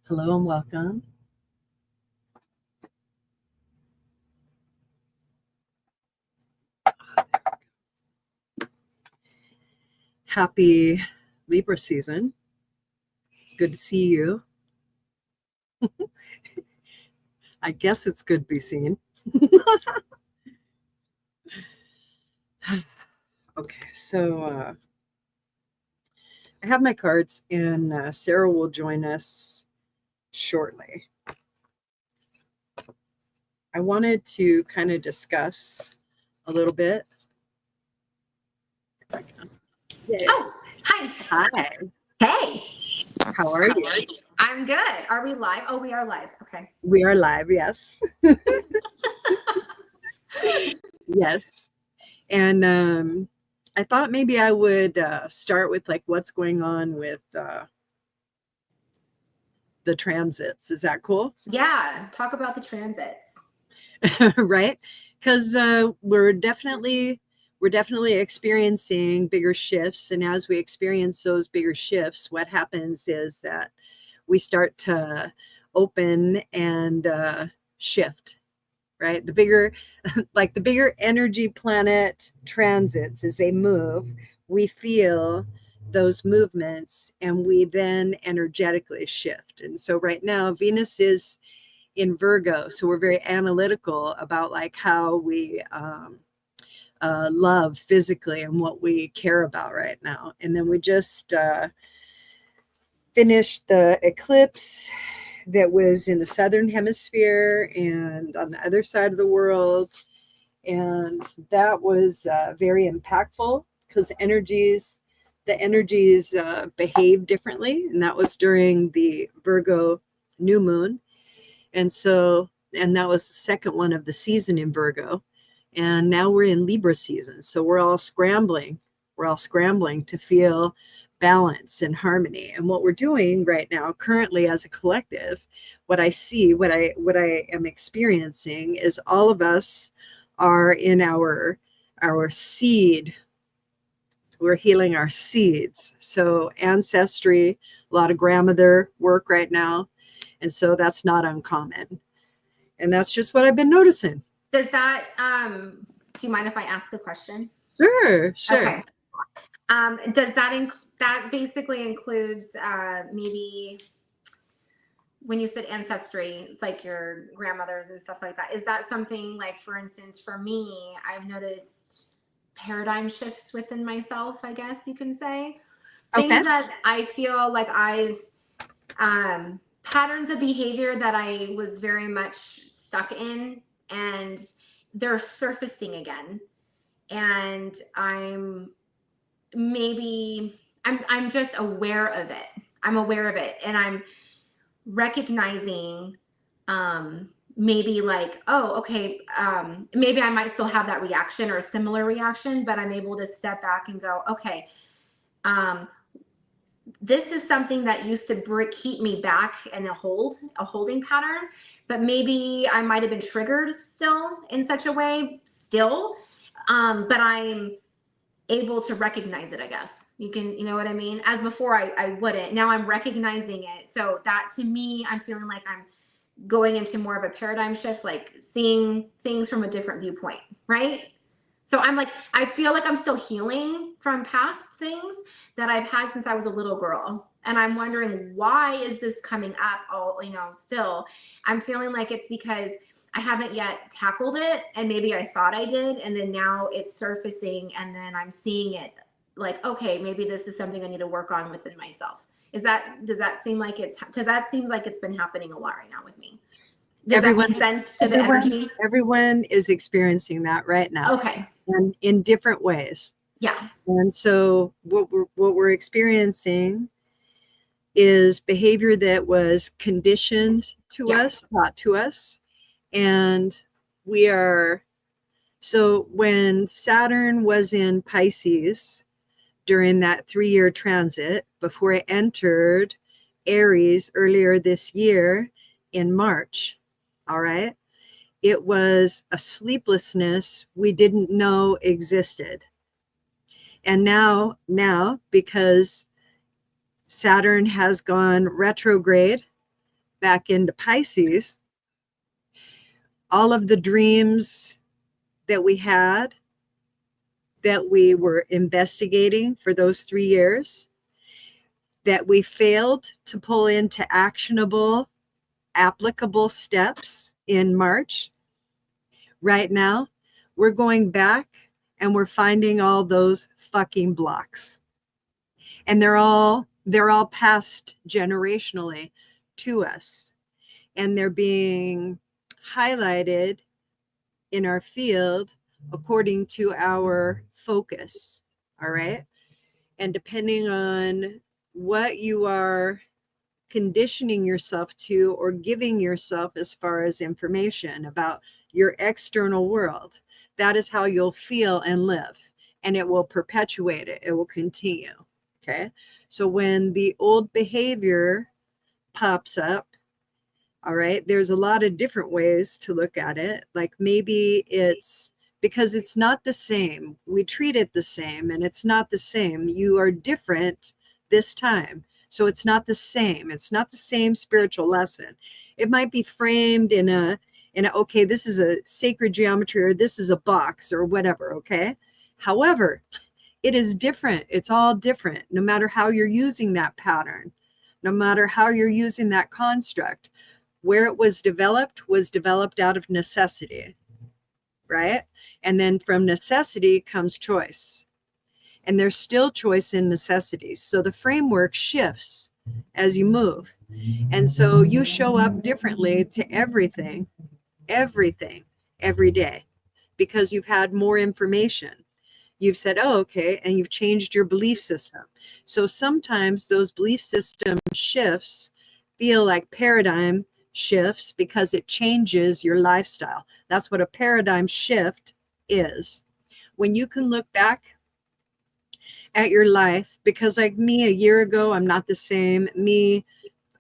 Hello and welcome. Happy Libra season. It's good to see you. I guess it's good to be seen. Okay, so I have my cards, and Sarah will join us shortly. I wanted to kind of discuss a little bit. Oh, hi. Hi. Hey. How are you? I'm good. Are we live? Oh, we are live. Okay. We are live, yes. Yes. And I thought maybe I would start with like what's going on with the transits. Is that cool? Yeah. Talk about the transits. Right? Because we're definitely experiencing bigger shifts, and as we experience those bigger shifts, what happens is that we start to open and shift. Right? The bigger, like the bigger energy planet transits as they move, we feel those movements, and we then energetically shift. And so right now, Venus is in Virgo, so we're very analytical about like how we love physically and what we care about right now. And then we just finished the eclipse that was in the southern hemisphere and on the other side of the world, and that was very impactful because the energies behave differently, and that was during the Virgo new moon. And that was the second one of the season in Virgo. And now we're in Libra season. So we're all scrambling. We're all scrambling to feel balance and harmony. And what we're doing right now, currently as a collective, what I see, what I am experiencing is all of us are in our seed. We're healing our seeds. So ancestry, a lot of grandmother work right now. And so that's not uncommon. And that's just what I've been noticing. Does that, do you mind if I ask a question? Sure. Okay. Does that, that basically includes maybe when you said ancestry, it's like your grandmothers and stuff like that. Is that something like, for instance, for me, I've noticed paradigm shifts within myself, I guess you can say. Okay. Things that I feel like I've, patterns of behavior that I was very much stuck in, and they're surfacing again. And I'm just aware of it. I'm aware of it, and I'm recognizing maybe like, oh, okay, maybe I might still have that reaction or a similar reaction, but I'm able to step back and go, okay, this is something that used to keep me back in a holding pattern, but maybe I might have been triggered still in such a way still, but I'm able to recognize it, I guess. You know what I mean? As before, I wouldn't. Now I'm recognizing it. So that, to me, I'm feeling like I'm going into more of a paradigm shift, like seeing things from a different viewpoint, right? So I'm like, I feel like I'm still healing from past things that I've had since I was a little girl. And I'm wondering, why is this coming up all, still? I'm feeling like it's because I haven't yet tackled it, and maybe I thought I did, and then now it's surfacing, and then I'm seeing it like, okay, maybe this is something I need to work on within myself. Does that seem like because that seems like it's been happening a lot right now with me. Does that make sense to the energy? Everyone is experiencing that right now. Okay. And in different ways. Yeah. And so what we're experiencing is behavior that was conditioned to us, taught to us. And so when Saturn was in Pisces during that 3-year transit, before it entered Aries earlier this year in March, all right, it was a sleeplessness we didn't know existed. And now, because Saturn has gone retrograde back into Pisces, all of the dreams that we had that we were investigating for those 3 years, that we failed to pull into actionable, applicable steps in March, right now, we're going back and we're finding all those fucking blocks. And they're all passed generationally to us. And they're being highlighted in our field according to our focus. All right. And depending on what you are conditioning yourself to or giving yourself as far as information about your external world, that is how you'll feel and live. And it will perpetuate it. It will continue. Okay. So when the old behavior pops up, all right, there's a lot of different ways to look at it. Like maybe it's because it's not the same. We treat it the same and it's not the same. You are different this time. So it's not the same. It's not the same spiritual lesson. It might be framed in a okay, this is a sacred geometry or this is a box or whatever, okay? However, it is different. It's all different, no matter how you're using that pattern, no matter how you're using that construct. Where it was developed out of necessity, right? And then from necessity comes choice. And there's still choice in necessity. So the framework shifts as you move. And so you show up differently to everything every day because you've had more information. You've said, oh, okay, and you've changed your belief system. So sometimes those belief system shifts feel like paradigm shifts because it changes your lifestyle. That's what a paradigm shift is. When you can look back at your life, because like me a year ago, I'm not the same. Me,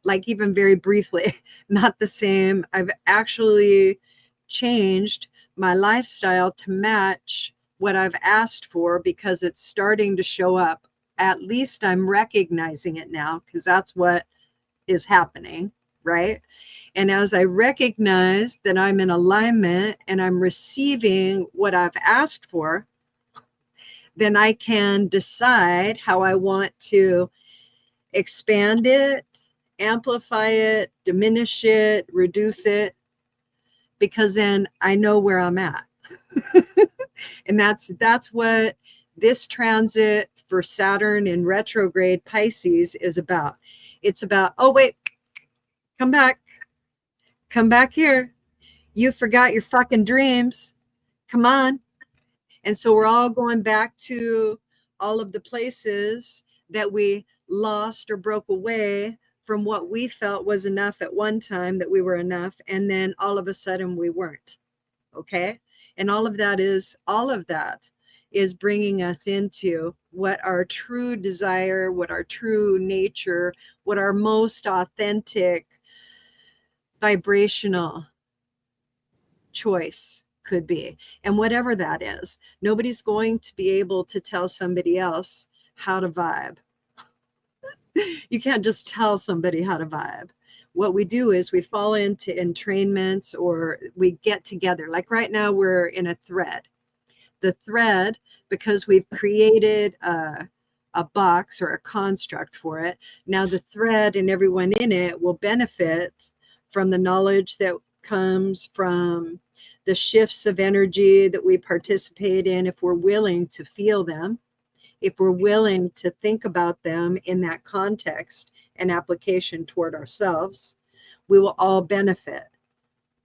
like even very briefly, not the same. I've actually changed my lifestyle to match what I've asked for because it's starting to show up. At least I'm recognizing it now because that's what is happening, right? And as I recognize that I'm in alignment and I'm receiving what I've asked for, then I can decide how I want to expand it, amplify it, diminish it, reduce it, because then I know where I'm at. And that's what this transit for Saturn in retrograde Pisces is about. It's about, oh, wait, come back here. You forgot your fucking dreams. Come on. And so we're all going back to all of the places that we lost or broke away from what we felt was enough at one time, that we were enough. And then all of a sudden we weren't. Okay. And all of that is bringing us into what our true desire, what our true nature, what our most authentic vibrational choice could be. And whatever that is, nobody's going to be able to tell somebody else how to vibe. You can't just tell somebody how to vibe. What we do is we fall into entrainments or we get together. Like right now, we're in a thread. The thread, because we've created a box or a construct for it, now the thread and everyone in it will benefit from the knowledge that comes from the shifts of energy that we participate in if we're willing to feel them, if we're willing to think about them in that context and application toward ourselves, we will all benefit.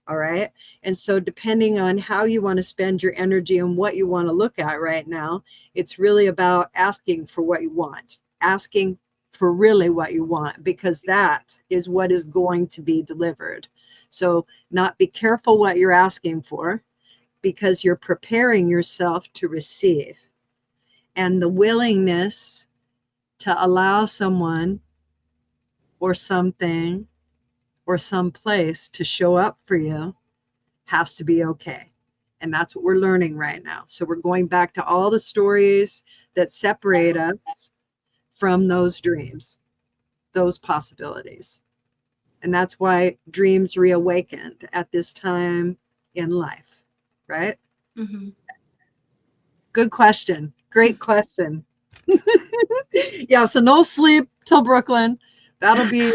All right. And so depending on how you want to spend your energy and what you want to look at right now, it's really about asking for what you want, asking for really what you want, because that is what is going to be delivered. So not be careful what you're asking for, because you're preparing yourself to receive. And the willingness to allow someone or something or some place to show up for you has to be okay. And that's what we're learning right now. So we're going back to all the stories that separate us from those dreams, those possibilities. And that's why dreams reawakened at this time in life, right? Mm-hmm. Good question. Great question. Yeah, so no sleep till Brooklyn. That'll be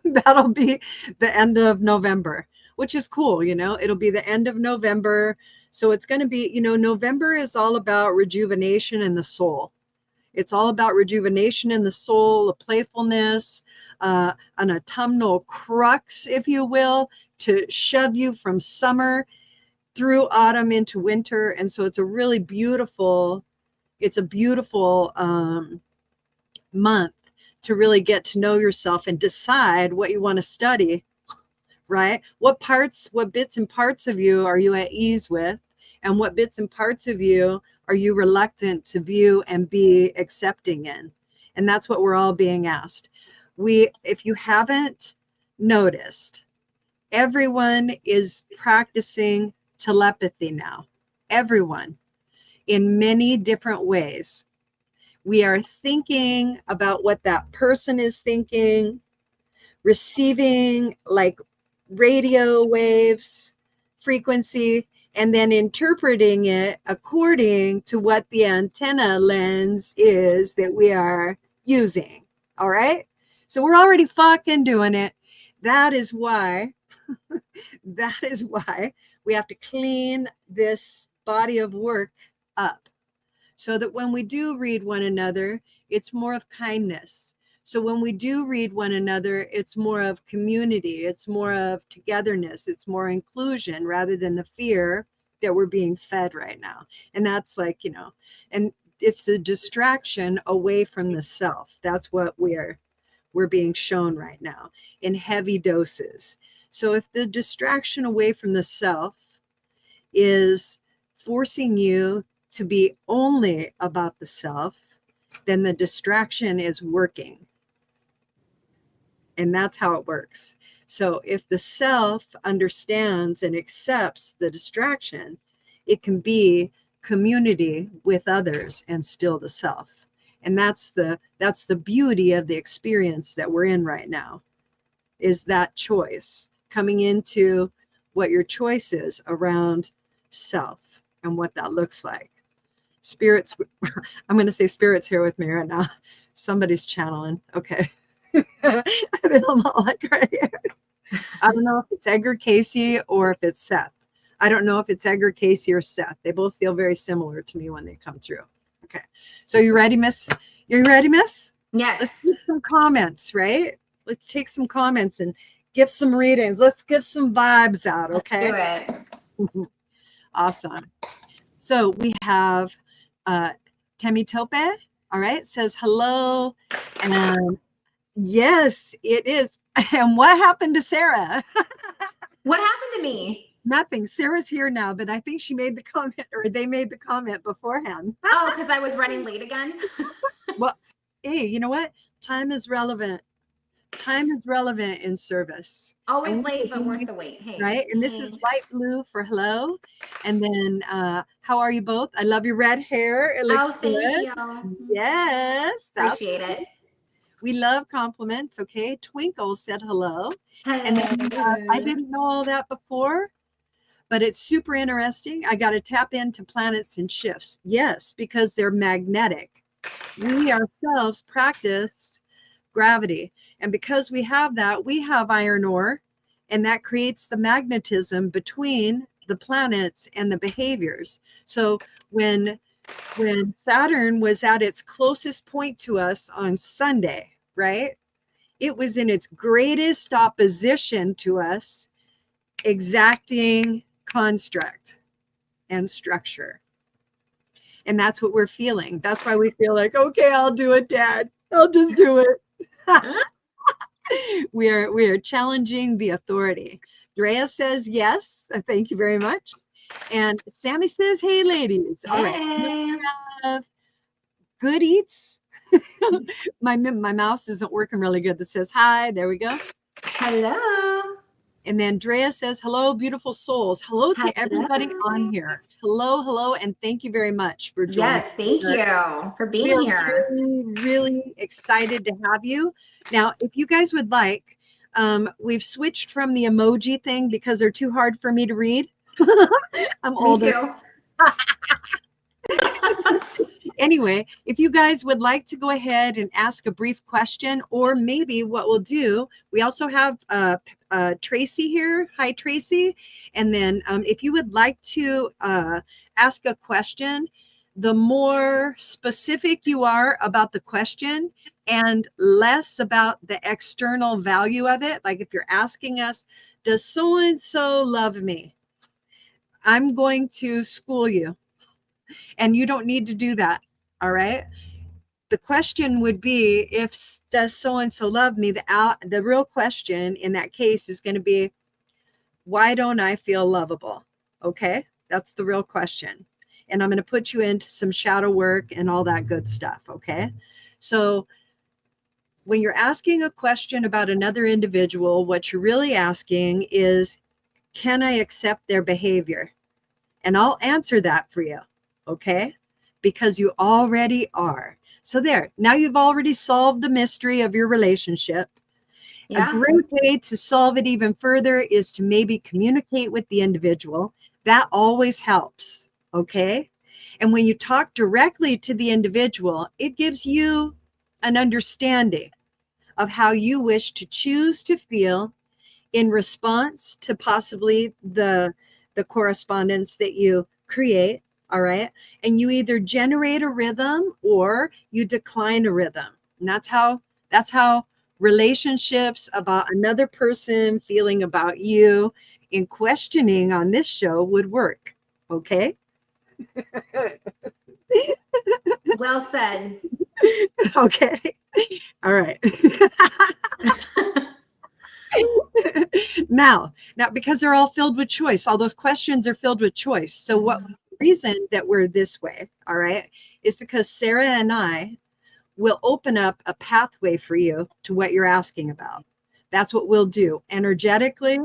that'll be the end of November, which is cool, you know. It'll be the end of November. So it's going to be, you know, November is all about rejuvenation in the soul. It's all about rejuvenation in the soul, a playfulness, an autumnal crux, if you will, to shove you from summer through autumn into winter. And so it's a really beautiful, it's a beautiful month to really get to know yourself and decide what you want to study, right? What parts, what bits and parts of you are you at ease with? And what bits and parts of you are you reluctant to view and be accepting in? And that's what we're all being asked. If you haven't noticed, everyone is practicing telepathy now. Everyone, in many different ways. We are thinking about what that person is thinking, receiving like radio waves, frequency, and then interpreting it according to what the antenna lens is that we are using. All right. So we're already fucking doing it. That is why, that is why we have to clean this body of work up, so that when we do read one another, it's more of kindness. So when we do read one another, it's more of community, it's more of togetherness, it's more inclusion rather than the fear that we're being fed right now. And that's like, you know, and it's the distraction away from the self. That's what we're being shown right now in heavy doses. So if the distraction away from the self is forcing you to be only about the self, then the distraction is working. And that's how it works. So if the self understands and accepts the distraction, it can be community with others and still the self. And that's the beauty of the experience that we're in right now, is that choice coming into what your choice is around self and what that looks like. Spirits, I'm going to say spirits here with me right now. Somebody's channeling. Okay. I feel like right here. I don't know if it's Edgar Casey or if it's Seth. I don't know if it's Edgar Casey or Seth. They both feel very similar to me when they come through. Okay. So you ready, miss? You ready, miss? Yes. Let's get some comments, right? Let's take some comments and give some readings. Let's give some vibes out, okay? Let's do it. Awesome. So we have Temi Tope, all right, says hello. And yes, it is. And what happened to Sarah? What happened to me? Nothing. Sarah's here now, but I think she made the comment, or they made the comment beforehand. Oh, because I was running late again? Well, hey, you know what? Time is relevant. Time is relevant in service. Always late, but worth the wait. Hey. Right? And this is light blue for hello. And then how are you both? I love your red hair. It looks thank good. you. Yes. Appreciate it. We love compliments. Okay. Twinkle said hello. Hello. And then, I didn't know all that before, but it's super interesting. I got to tap into planets and shifts. Yes, because they're magnetic. We ourselves practice gravity. And because we have that, we have iron ore, and that creates the magnetism between the planets and the behaviors. So when Saturn was at its closest point to us on Sunday, right? It was in its greatest opposition to us, exacting construct and structure. And that's what we're feeling. That's why we feel like, okay, I'll do it, Dad. I'll just do it. we are challenging the authority. Drea says yes. Thank you very much. And Sammy says, hey, ladies. All right. Good eats. my mouse isn't working really good. That says hi. There we go. Hello. And then Drea says, hello, beautiful souls. Hello to everybody on here. Hello, hello, and thank you very much for joining. Yes, thank you for being here. Really, really excited to have you. Now, if you guys would like, We've switched from the emoji thing because they're too hard for me to read. I'm Me older. too. Anyway, if you guys would like to go ahead and ask a brief question, or maybe what we'll do, we also have Tracy here. Hi, Tracy. And then if you would like to ask a question, the more specific you are about the question and less about the external value of it, like if you're asking us, does so-and-so love me? I'm going to school you. And you don't need to do that. All right. The question would be, if does so-and-so love me? The real question in that case is going to be, why don't I feel lovable? Okay. That's the real question. And I'm going to put you into some shadow work and all that good stuff. Okay. So when you're asking a question about another individual, what you're really asking is, can I accept their behavior? And I'll answer that for you. Okay. Because you already are. So there, now you've already solved the mystery of your relationship. Yeah. A great way to solve it even further is to maybe communicate with the individual. That always helps. Okay. And when you talk directly to the individual, it gives you an understanding of how you wish to choose to feel in response to possibly the correspondence that you create. All right. And you either generate a rhythm or you decline a rhythm. And that's how relationships about another person feeling about you in questioning on this show would work. Okay. Well said. Okay. All right. now, because they're all filled with choice, all those questions are filled with choice. So what reason that we're this way, all right, is because Sarah and I will open up a pathway for you to what you're asking about. That's what we'll do energetically.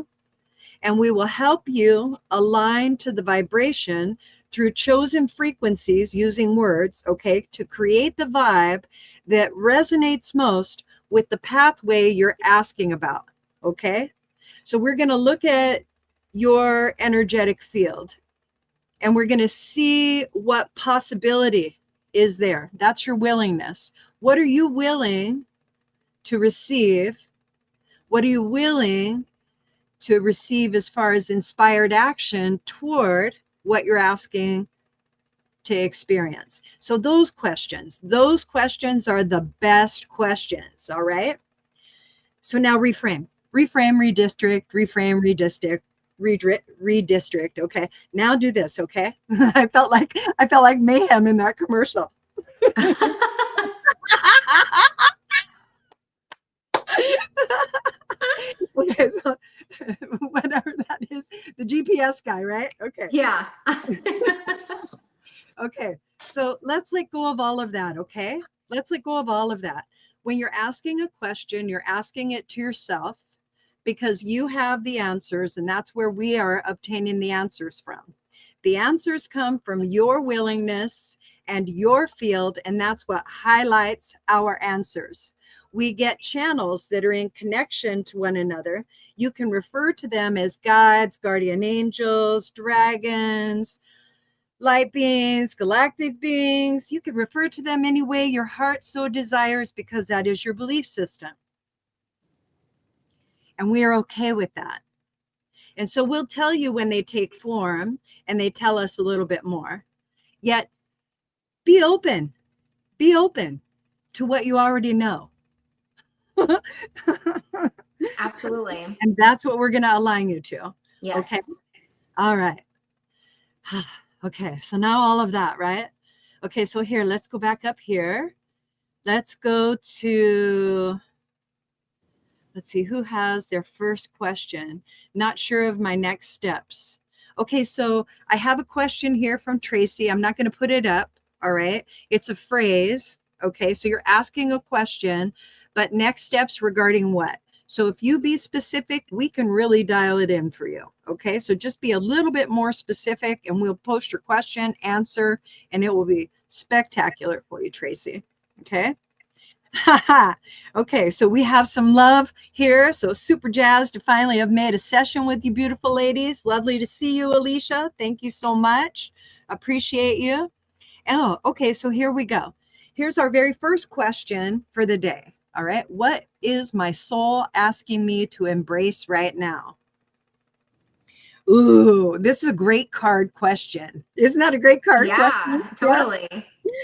And we will help you align to the vibration through chosen frequencies using words, okay, to create the vibe that resonates most with the pathway you're asking about, okay? So we're going to look at your energetic field and we're going to see what possibility is there. That's your willingness. What are you willing to receive? What are you willing to receive as far as inspired action toward what you're asking to experience? So those questions are the best questions. All right. So now reframe, redistrict, redistrict. Okay. Now do this. Okay. I felt like mayhem in that commercial. Okay, so whatever that is, the GPS guy, right? Okay. Yeah. Okay. So let's let go of all of that. Okay. Let's let go of all of that. When you're asking a question, you're asking it to yourself because you have the answers, and that's where we are obtaining the answers from. The answers come from your willingness and your field, and that's what highlights our answers. We get channels that are in connection to one another. You can refer to them as guides, guardian angels, dragons, light beings, galactic beings. You can refer to them any way your heart so desires because that is your belief system. And we are okay with that. And so we'll tell you when they take form and they tell us a little bit more. Yet be open to what you already know. Absolutely. And that's what we're going to align you to. Yes. Okay. All right. Okay. So now all of that, right? Okay. So here, let's go back up here. Let's go to, let's see, who has their first question? Not sure of my next steps. Okay. So I have a question here from Tracy. I'm not going to put it up. All right. It's a phrase. Okay. So you're asking a question, but next steps regarding what? So if you be specific, we can really dial it in for you. Okay. So just be a little bit more specific and we'll post your question, answer, and it will be spectacular for you, Tracy. Okay. Okay, so we have some love here. So super jazzed to finally have made a session with you, beautiful ladies. Lovely to see you, Alicia. Thank you so much. Appreciate you. Oh, okay, so here we go. Here's our very first question for the day. All right, what is my soul asking me to embrace right now? Ooh, this is a great card question. Isn't that a great card question? Yeah, totally.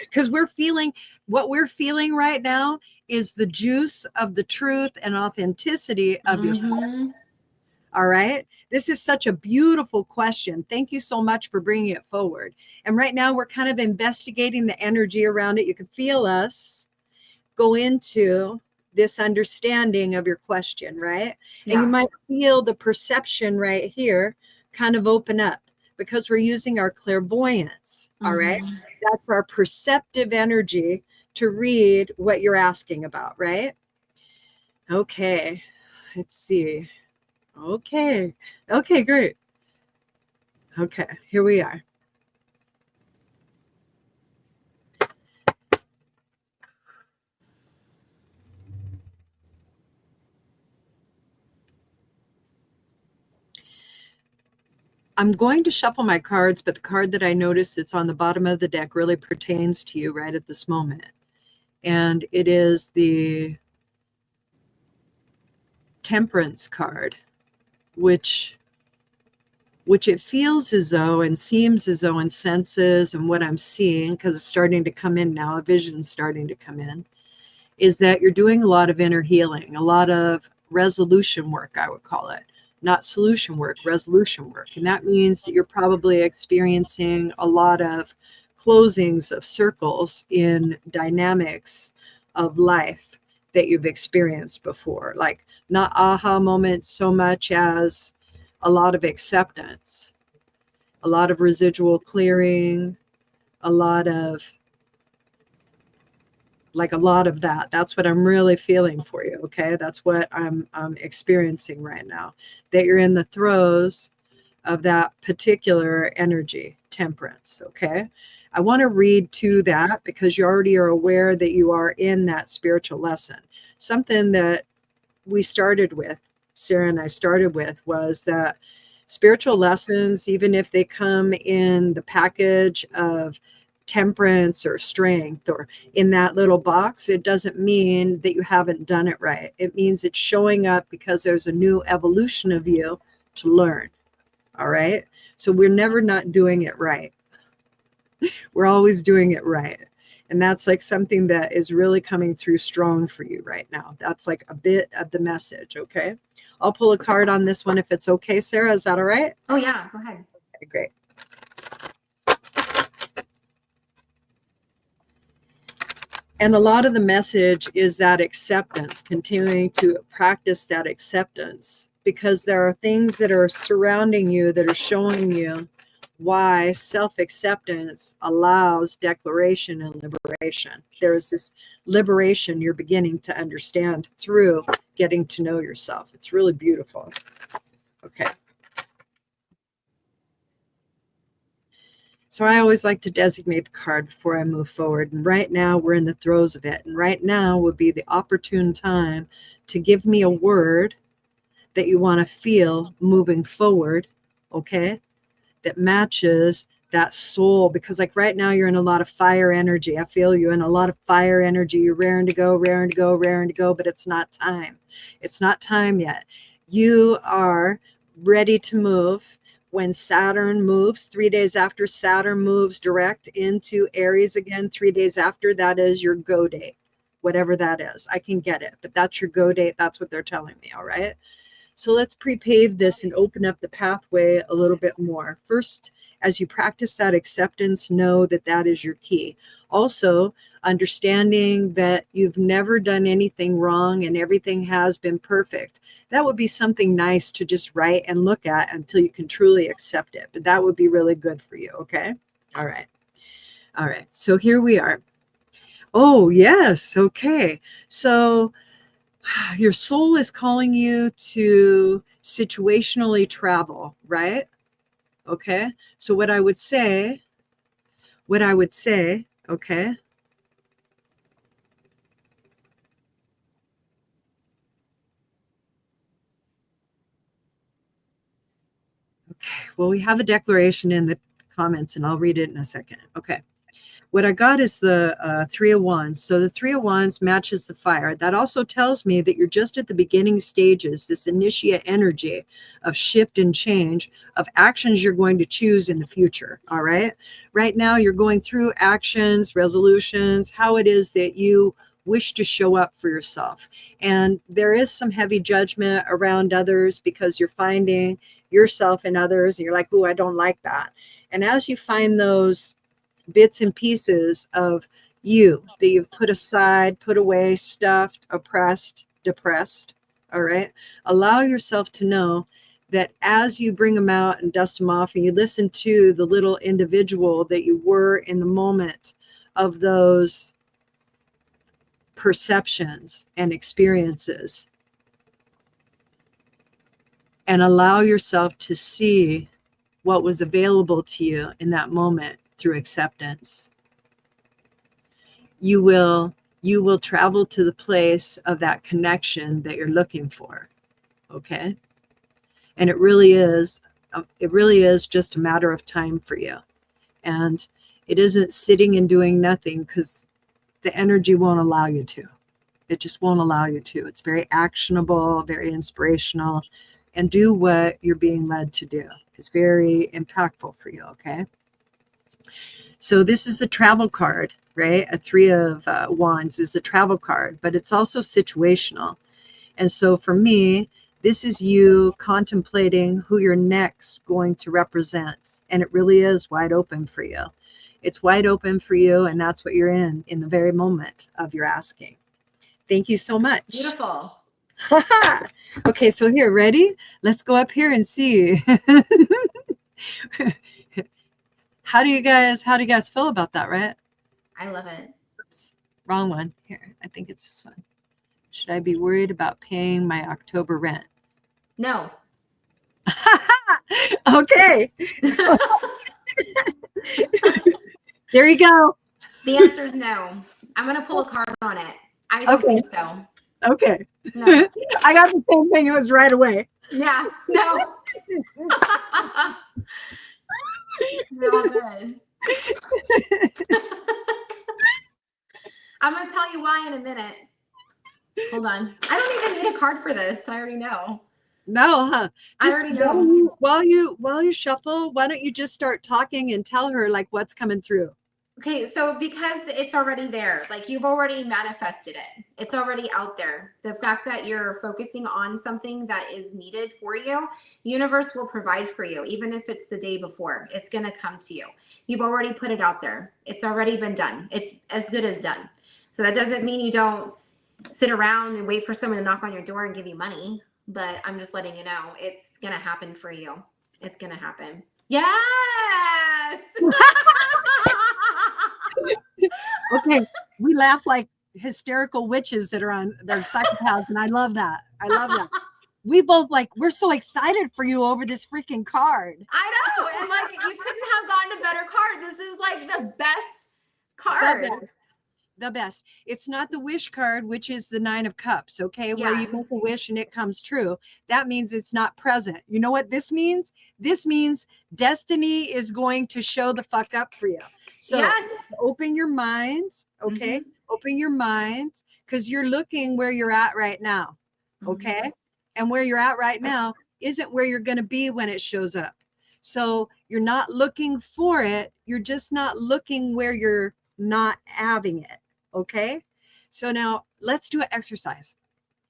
Because we're feeling what we're feeling right now is the juice of the truth and authenticity of your soul. Mm-hmm. All right. This is such a beautiful question. Thank you so much for bringing it forward. And right now, we're kind of investigating the energy around it. You can feel us go into this understanding of your question, right? And you Yeah. might feel the perception right here kind of open up because we're using our clairvoyance. All right. Mm-hmm. That's our perceptive energy to read what you're asking about, right? Okay. Let's see. Okay. Okay, great. Okay, here we are. I'm going to shuffle my cards, but the card that I noticed that's on the bottom of the deck really pertains to you right at this moment. And it is the Temperance card, which it feels as though and seems as though and senses and what I'm seeing, because it's starting to come in now, a vision's starting to come in, is that you're doing a lot of inner healing, a lot of resolution work, I would call it. Not solution work, resolution work. And that means that you're probably experiencing a lot of closings of circles in dynamics of life that you've experienced before. Like not aha moments so much as a lot of acceptance, a lot of residual clearing, a lot of that. That's what I'm really feeling for you. Okay. That's what I'm experiencing right now, that you're in the throes of that particular energy, temperance. Okay. I want to read to that because you already are aware that you are in that spiritual lesson. Something that we started with, Sarah and I started with, was that spiritual lessons, even if they come in the package of temperance or strength or in that little box, it doesn't mean that you haven't done it right. It means it's showing up because there's a new evolution of you to learn. All right. So we're never not doing it right. We're always doing it right. And that's like something that is really coming through strong for you right now. That's like a bit of the message. Okay. I'll pull a card on this one if it's okay, Sarah. Is that all right? Oh yeah, go ahead. Okay, great. And a lot of the message is that acceptance, continuing to practice that acceptance, because there are things that are surrounding you that are showing you why self-acceptance allows declaration and liberation. There is this liberation you're beginning to understand through getting to know yourself. It's really beautiful. Okay. So I always like to designate the card before I move forward. And right now we're in the throes of it. And right now would be the opportune time to give me a word that you want to feel moving forward, okay? That matches that soul. Because like right now you're in a lot of fire energy. I feel you in a lot of fire energy. You're raring to go, raring to go, raring to go, but it's not time. It's not time yet. You are ready to move. When Saturn moves, 3 days after Saturn moves direct into Aries again, 3 days after, that is your go date, whatever that is. I can get it, but that's your go date. That's what they're telling me. All right. So let's pre-pave this and open up the pathway a little bit more. First, as you practice that acceptance, know that that is your key. Also, understanding that you've never done anything wrong and everything has been perfect. That would be something nice to just write and look at until you can truly accept it. But that would be really good for you, okay? All right. All right. So here we are. Oh, yes. Okay. So your soul is calling you to situationally travel, right? Okay. So what I would say, okay, Well, we have a declaration in the comments, and I'll read it in a second. Okay. What I got is the Three of Wands. So the Three of Wands matches the fire. That also tells me that you're just at the beginning stages, this initiate energy of shift and change of actions you're going to choose in the future. All right. Right now, you're going through actions, resolutions, how it is that you wish to show up for yourself. And there is some heavy judgment around others because you're finding yourself in others and you're like, oh, I don't like that. And as you find those bits and pieces of you that you've put aside, put away, stuffed, oppressed, depressed, all right, allow yourself to know that as you bring them out and dust them off and you listen to the little individual that you were in the moment of those perceptions and experiences, and allow yourself to see what was available to you in that moment through acceptance, you will travel to the place of that connection that you're looking for. Okay. And it really is just a matter of time for you. And it isn't sitting and doing nothing, because the energy won't allow you to. It just won't allow you to. It's very actionable, very inspirational, and do what you're being led to do. It's very impactful for you. Okay. So this is the travel card, right? A Three of Wands is the travel card, but it's also situational. And so for me, this is you contemplating who you're next going to represent. And it really is wide open for you. It's wide open for you, and that's what you're in the very moment of your asking. Thank you so much. Beautiful. Okay, so here, ready? Let's go up here and see. How do you guys feel about that, right? I love it. Oops, wrong one. Here, I think it's this one. Should I be worried about paying my October rent? No. Okay. There you go. The answer is no. I'm going to pull a card on it. I don't think so. Okay. No. I got the same thing. It was right away. Yeah. No. You're all good. I'm going to tell you why in a minute. Hold on. I don't even need a card for this. I already know. No, huh? I already know. While you shuffle, why don't you just start talking and tell her like what's coming through? Okay, so because it's already there, like you've already manifested it. It's already out there. The fact that you're focusing on something that is needed for you, universe will provide for you, even if it's the day before. It's going to come to you. You've already put it out there. It's already been done. It's as good as done. So that doesn't mean you don't sit around and wait for someone to knock on your door and give you money. But I'm just letting you know, it's going to happen for you. It's going to happen. Yes! Okay, we laugh like hysterical witches that are on their psychopaths, and I love that. I love that. We both we're so excited for you over this freaking card. I know, and like you couldn't have gotten a better card. This is like the best card. The best. It's not the wish card, which is the Nine of Cups, okay? Where you make a wish and it comes true. That means it's not present. You know what this means? This means destiny is going to show the fuck up for you. So open your mind, okay? Open your mind, because you're looking where you're at right now, okay? And where you're at right now isn't where you're going to be when it shows up. So you're not looking for it. You're just not looking where you're not having it. Okay. So now let's do an exercise.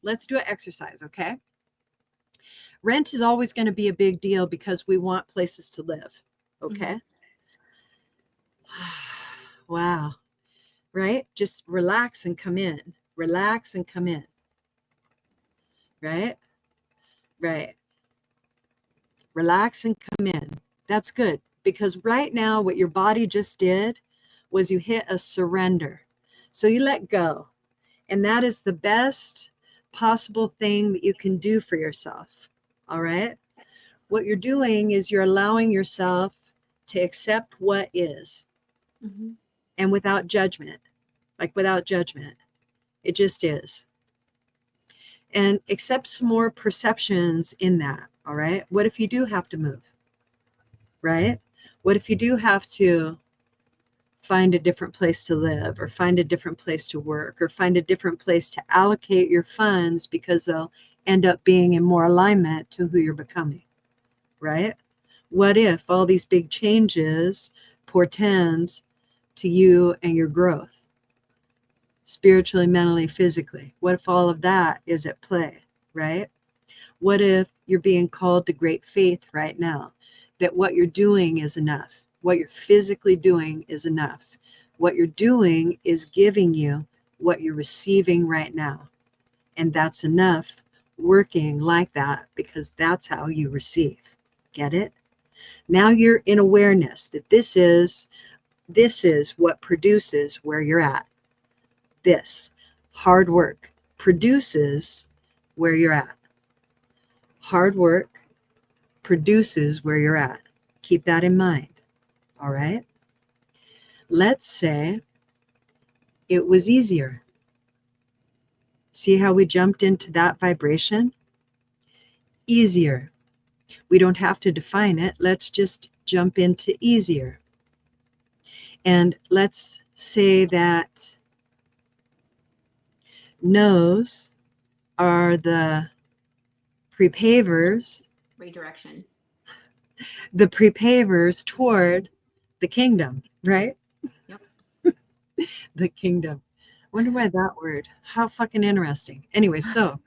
Okay. Rent is always going to be a big deal because we want places to live. Okay. Wow. Right. Just relax and come in. Relax and come in. Right. Relax and come in. That's good, because right now what your body just did was you hit a surrender. So you let go. And that is the best possible thing that you can do for yourself. All right. What you're doing is you're allowing yourself to accept what is, and without judgment, it just is. And accept some more perceptions in that. All right. What if you do have to move? right? What if you do have to find a different place to live, or find a different place to work, or find a different place to allocate your funds because they'll end up being in more alignment to who you're becoming, right? What if all these big changes portend to you and your growth, spiritually, mentally, physically? What if all of that is at play, right? What if you're being called to great faith right now, that what you're doing is enough? What you're physically doing is enough. What you're doing is giving you what you're receiving right now. And that's enough, working like that, because that's how you receive. Get it? Now you're in awareness that this is what produces where you're at. This hard work produces where you're at. Hard work produces where you're at. Keep that in mind. All right. Let's say it was easier. See how we jumped into that vibration? Easier. We don't have to define it. Let's just jump into easier. And let's say that no's are the prepavers. Redirection. The prepavers toward the kingdom, right? Yep. The kingdom. I wonder why that word. How fucking interesting. Anyway, so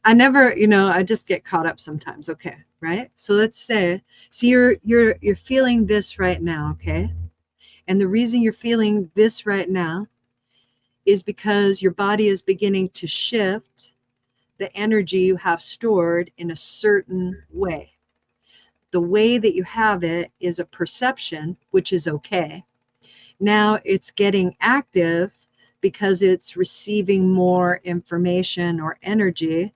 I never, I just get caught up sometimes. Okay, right? So let's say, so you're feeling this right now, okay? And the reason you're feeling this right now is because your body is beginning to shift the energy you have stored in a certain way. The way that you have it is a perception, which is okay. Now it's getting active because it's receiving more information or energy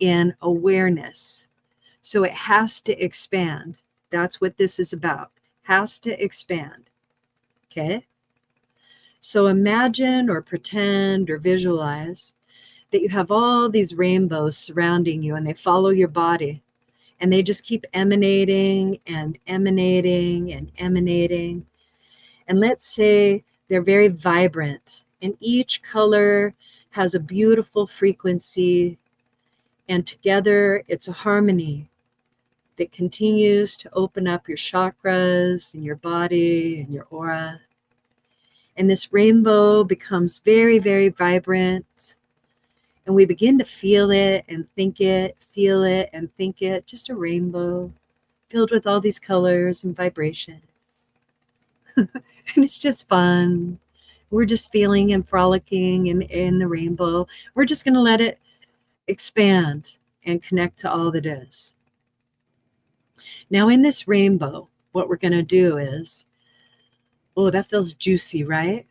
in awareness. So it has to expand. That's what this is about. Has to expand. Okay? So imagine or pretend or visualize that you have all these rainbows surrounding you and they follow your body. And they just keep emanating and emanating and emanating. And let's say they're very vibrant, and each color has a beautiful frequency, and together it's a harmony that continues to open up your chakras and your body and your aura. And this rainbow becomes very, very vibrant. And we begin to feel it and think it, feel it and think it, just a rainbow filled with all these colors and vibrations. And it's just fun. We're just feeling and frolicking in the rainbow. We're just going to let it expand and connect to all that is. Now in this rainbow, what we're going to do is, oh, that feels juicy, right?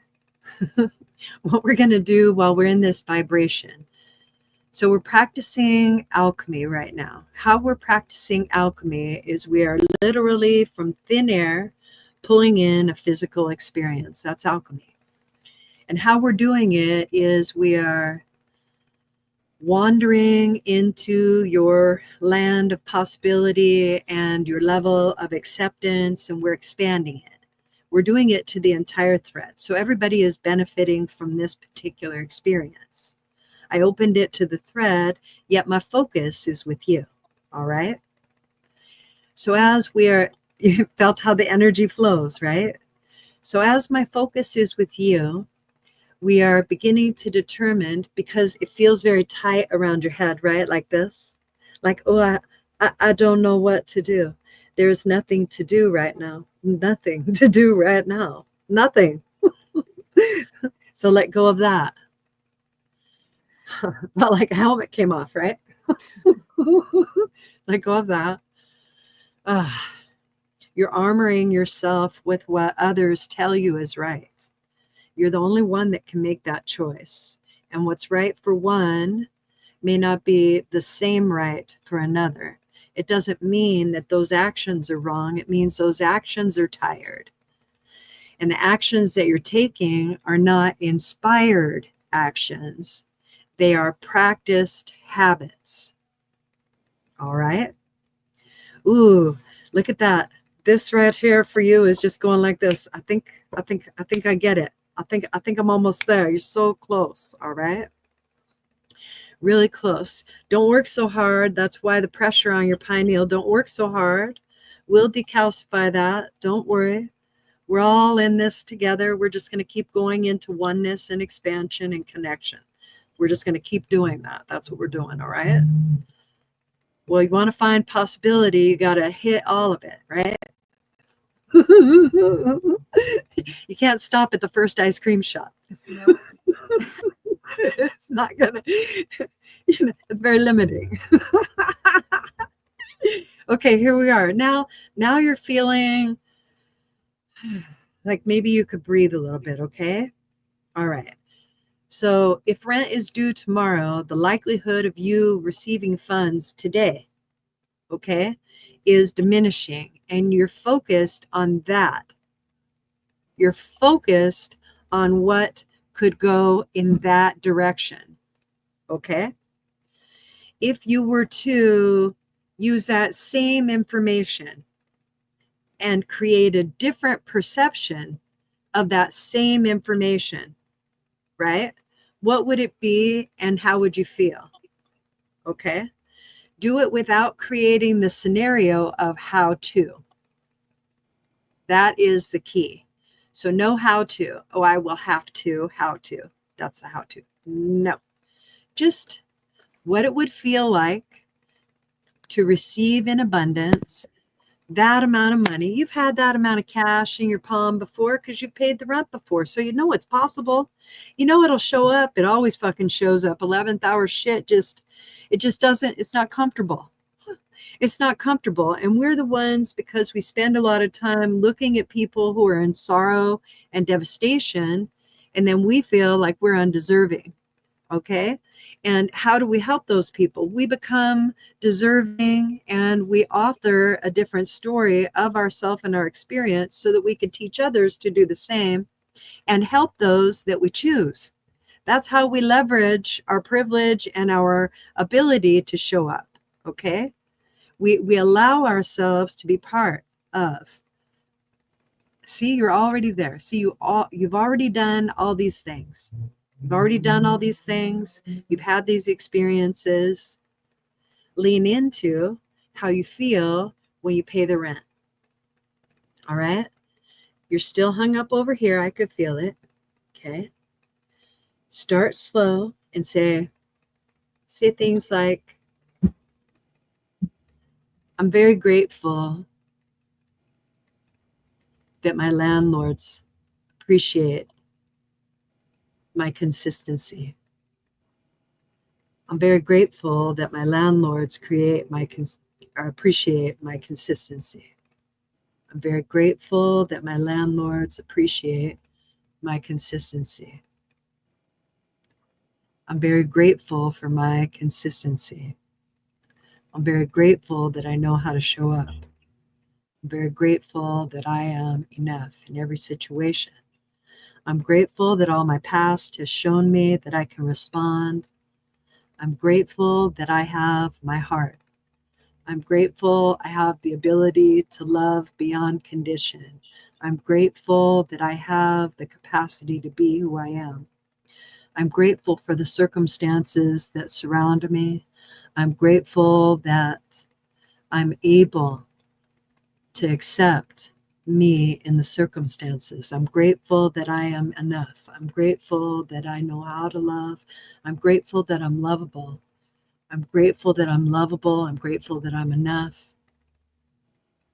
What we're going to do while we're in this vibration. So we're practicing alchemy right now. How we're practicing alchemy is we are literally from thin air pulling in a physical experience. That's alchemy. And how we're doing it is we are wandering into your land of possibility and your level of acceptance, and we're expanding it. We're doing it to the entire thread. So everybody is benefiting from this particular experience. I opened it to the thread, yet my focus is with you. All right. So as we are, you felt how the energy flows, right? So as my focus is with you, we are beginning to determine, because it feels very tight around your head, right? Like this, like, oh, I don't know what to do. There's nothing to do right now. Nothing to do right now. Nothing. So let go of that. Not like a helmet came off, right? Let go of that. You're armoring yourself with what others tell you is right. You're the only one that can make that choice. And what's right for one may not be the same right for another. It doesn't mean that those actions are wrong. It means those actions are tired. And the actions that you're taking are not inspired actions. They are practiced habits. All right. Ooh, look at that. This right here for you is just going like this. I think I get it. I think I'm almost there. You're so close. All right. Really close. Don't work so hard. That's why the pressure on your pineal. Don't work so hard. We'll decalcify that. Don't worry. We're all in this together. We're just going to keep going into oneness and expansion and connection. We're just going to keep doing that. That's what we're doing. All right. Well, you want to find possibility, you got to hit all of it, right? You can't stop at the first ice cream shop. Nope. It's not gonna, it's very limiting. Okay, here we are. Now you're feeling like maybe you could breathe a little bit, okay? All right. So if rent is due tomorrow, the likelihood of you receiving funds today, okay, is diminishing, and you're focused on that. You're focused on what could go in that direction, okay? If you were to use that same information and create a different perception of that same information, right? What would it be and how would you feel? Okay? Do it without creating the scenario of how to. That is the key. So no how to. Oh, I will have to, how to. That's the how to. No. Just what it would feel like to receive in abundance that amount of money. You've had that amount of cash in your palm before because you've paid the rent before. So you know it's possible. You know it'll show up. It always fucking shows up. 11th hour shit it just doesn't, it's not comfortable. It's not comfortable. And we're the ones, because we spend a lot of time looking at people who are in sorrow and devastation, and then we feel like we're undeserving. Okay. And how do we help those people? We become deserving and we author a different story of ourselves and our experience so that we can teach others to do the same and help those that we choose. That's how we leverage our privilege and our ability to show up. Okay. We allow ourselves to be part of. See, you're already there. See, you've already done all these things. You've already done all these things. You've had these experiences. Lean into how you feel when you pay the rent. All right? You're still hung up over here. I could feel it. Okay? Start slow and say things like, I'm very grateful that my landlords appreciate my consistency. I'm very grateful that my landlords appreciate my consistency. I'm very grateful that my landlords appreciate my consistency. I'm very grateful for my consistency. I'm very grateful that I know how to show up. I'm very grateful that I am enough in every situation. I'm grateful that all my past has shown me that I can respond. I'm grateful that I have my heart. I'm grateful I have the ability to love beyond condition. I'm grateful that I have the capacity to be who I am. I'm grateful for the circumstances that surround me. I'm grateful that I'm able to accept me in the circumstances. I'm grateful that I am enough. I'm grateful that I know how to love. I'm grateful that I'm lovable. I'm grateful that I'm lovable. I'm grateful that I'm enough.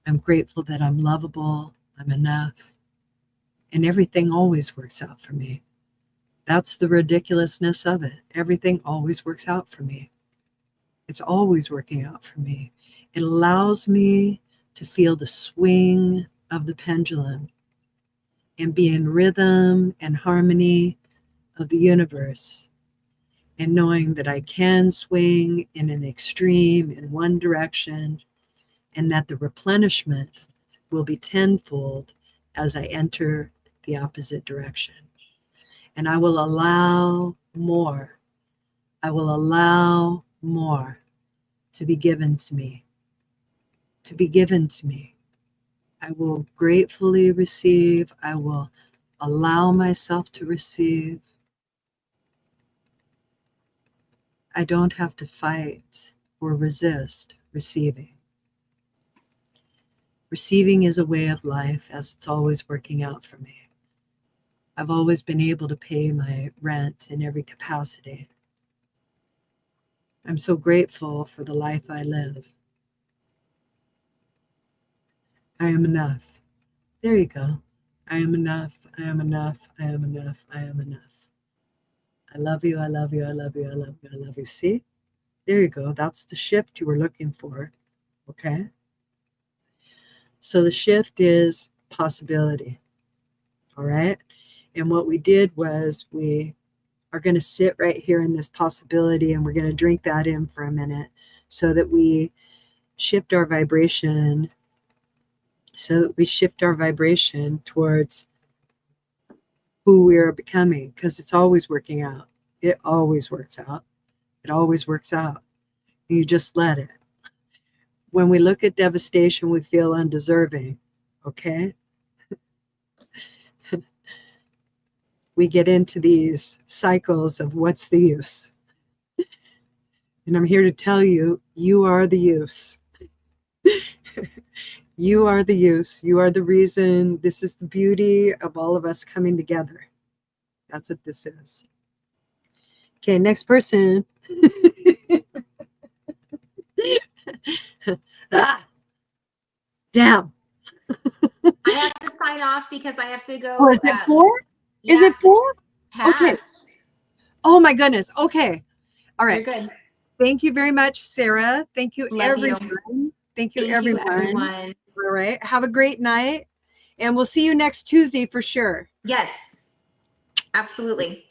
I'm grateful that I'm lovable. I'm enough. And everything always works out for me. That's the ridiculousness of it. Everything always works out for me. It's always working out for me. It allows me to feel the swing of the pendulum and be in rhythm and harmony of the universe, and knowing that I can swing in an extreme in one direction, and that the replenishment will be tenfold as I enter the opposite direction. And I will allow more. I will allow more to be given to me, to be given to me. I will gratefully receive. I will allow myself to receive. I don't have to fight or resist receiving. Receiving is a way of life, as it's always working out for me. I've always been able to pay my rent in every capacity. I'm so grateful for the life I live. I am enough. There you go. I am enough. I am enough. I am enough. I am enough. I love you. I love you. I love you. I love you. I love you. See? There you go. That's the shift you were looking for. Okay? So the shift is possibility. All right? And what we did was we are going to sit right here in this possibility, and we're going to drink that in for a minute so that we shift our vibration towards who we are becoming, because it's always working out. It always works out. It always works out. You just let it. When we look at devastation, we feel undeserving. Okay? We get into these cycles of what's the use? And I'm here to tell you, you are the use. You are the use. You are the reason. This is the beauty of all of us coming together. That's what this is. Okay, next person. Ah, damn. I have to sign off because I have to go. Oh, is it 4? Yeah, is it 4? Okay. passed. Oh my goodness. Okay. All right. You're good. Thank you very much, Sarah. Thank you, Love everyone. you. Thank you, Thank everyone. you, everyone. All right. Have a great night. And we'll see you next Tuesday for sure. Yes, absolutely.